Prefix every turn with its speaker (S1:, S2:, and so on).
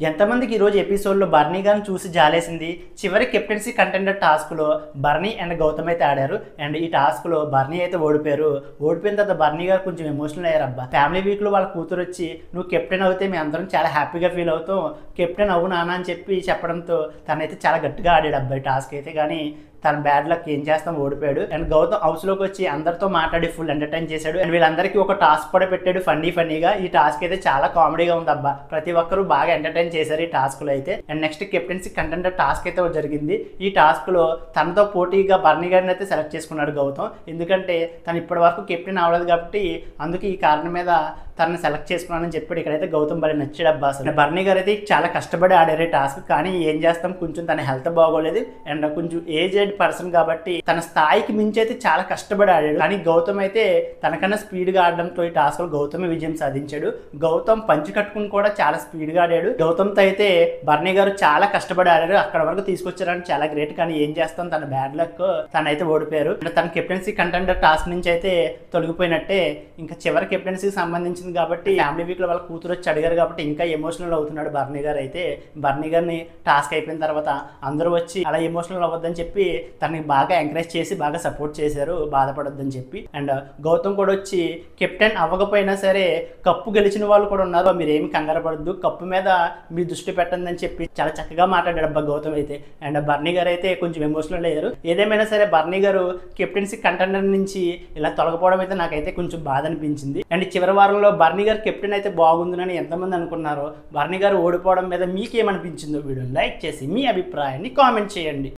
S1: ఎంతమందికి ఈరోజు ఎపిసోడ్లో బర్నీ గారిని చూసి జాలేసింది. చివరి కెప్టెన్సీ కంటెండర్ టాస్క్లో బర్నీ అండ్ గౌతమ్ అయితే ఆడారు. అండ్ ఈ టాస్క్లో బర్నీ అయితే ఓడిపోయారు. ఓడిపోయిన తర్వాత బర్నీ గారు కొంచెం ఎమోషనల్ అయ్యారు. అబ్బా, ఫ్యామిలీ వీక్లో వాళ్ళ కూతురు వచ్చి నువ్వు కెప్టెన్ అవుతే మేము అందరం చాలా హ్యాపీగా ఫీల్ అవుతాం, కెప్టెన్ అవ్వు నాన్న అని చెప్పి చెప్పడంతో తనైతే చాలా గట్టిగా ఆడాడు అబ్బాయి టాస్క్ అయితే. కానీ తన బ్యాడ్ లక్ ఏం చేస్తాం, ఓడిపోయాడు. అండ్ గౌతమ్ హౌస్లోకి వచ్చి అందరితో మాట్లాడి ఫుల్ ఎంటర్టైన్ చేశాడు. అండ్ వీళ్ళందరికీ ఒక టాస్క్ కూడా పెట్టాడు ఫన్నీగా. ఈ టాస్క్ అయితే చాలా కామెడీగా ఉంది అబ్బా, ప్రతి ఒక్కరు బాగా ఎంటర్టైన్ చేశారు ఈ టాస్క్ లో అయితే. And next captaincy contender task అయితే జరిగింది. ఈ టాస్క్ లో తనతో పోటీగా బర్నీ గారిని అయితే సెలెక్ట్ చేసుకున్నాడు గౌతమ్. ఎందుకంటే తను ఇప్పటి వరకు కెప్టెన్ అవ్వలేదు కాబట్టి అందుకే ఈ కారణం మీద తనని సెలెక్ట్ చేసుకున్నానని చెప్పాడు. ఇక్కడైతే గౌతమ్ బలి నచ్చాడు అబ్బా. అసలు బర్నీ గారు అయితే చాలా కష్టపడి ఆడారు టాస్క్. కానీ ఏం చేస్తాం, కొంచెం తన హెల్త్ బాగోలేదు అండ్ కొంచెం ఏజ్డ్ పర్సన్ కాబట్టి తన స్థాయికి మించి అయితే చాలా కష్టపడి ఆడాడు. కానీ గౌతమ్ అయితే తనకన్నా స్పీడ్గా ఆడడంతో ఈ టాస్క్ లో గౌతమ్ విజయం సాధించాడు. గౌతమ్ పంచి కట్టుకుని కూడా చాలా స్పీడ్గా ఆడాడు. గౌతమ్తో అయితే బర్నీ గారు చాలా కష్టపడి ఆడారు. అక్కడ వరకు తీసుకొచ్చారని చాలా గ్రేట్. కానీ ఏం చేస్తాం, తన బ్యాడ్ లక్ తనైతే ఓడిపోయారు. తన కెప్టెన్సీ కంటెండర్ టాస్క్ నుంచి అయితే తొలగిపోయినట్టే. ఇంకా చివరి కెప్టెన్సీకి సంబంధించింది కాబట్టి ఫ్యామిలీ వీక్ లో వాళ్ళ కూతురు వచ్చి అడిగారు కాబట్టి ఇంకా ఎమోషనల్ అవుతున్నాడు బర్నీ గారు అయితే. బర్నీ గారిని టాస్క్ అయిపోయిన తర్వాత అందరూ వచ్చి అలా ఎమోషనల్ అవ్వద్దని చెప్పి తనని బాగా ఎంకరేజ్ చేసి బాగా సపోర్ట్ చేశారు, బాధపడొద్దని చెప్పి. అండ్ గౌతమ్ కూడా వచ్చి కెప్టెన్ అవ్వకపోయినా సరే కప్పు గెలిచిన వాళ్ళు కూడా ఉన్నారు, మీరు ఏమి కంగారు పడద్దు, కప్పు మీద మీ దృష్టి పెట్టండి అని చెప్పి చాలా చక్కగా మాట్లాడాడు అబ్బా గౌతమ్ అయితే. అండ్ బర్నీ గారు అయితే కొంచెం ఎమోషనల్ అయ్యారు. ఏదేమైనా సరే బర్నీ గారు కెప్టెన్సీ కంటెండర్ నుంచి ఇలా తొలగిపోవడం అయితే నాకైతే కొంచెం బాధ అనిపించింది. అండ్ చివరి వారంలో బర్నీ గారు కెప్టెన్ అయితే బాగుందని ఎంతమంది అనుకున్నారో, బర్నీ గారు ఓడిపోవడం మీద మీకేమనిపించిందో వీడియో లైక్ చేసి మీ అభిప్రాయాన్ని కామెంట్ చేయండి.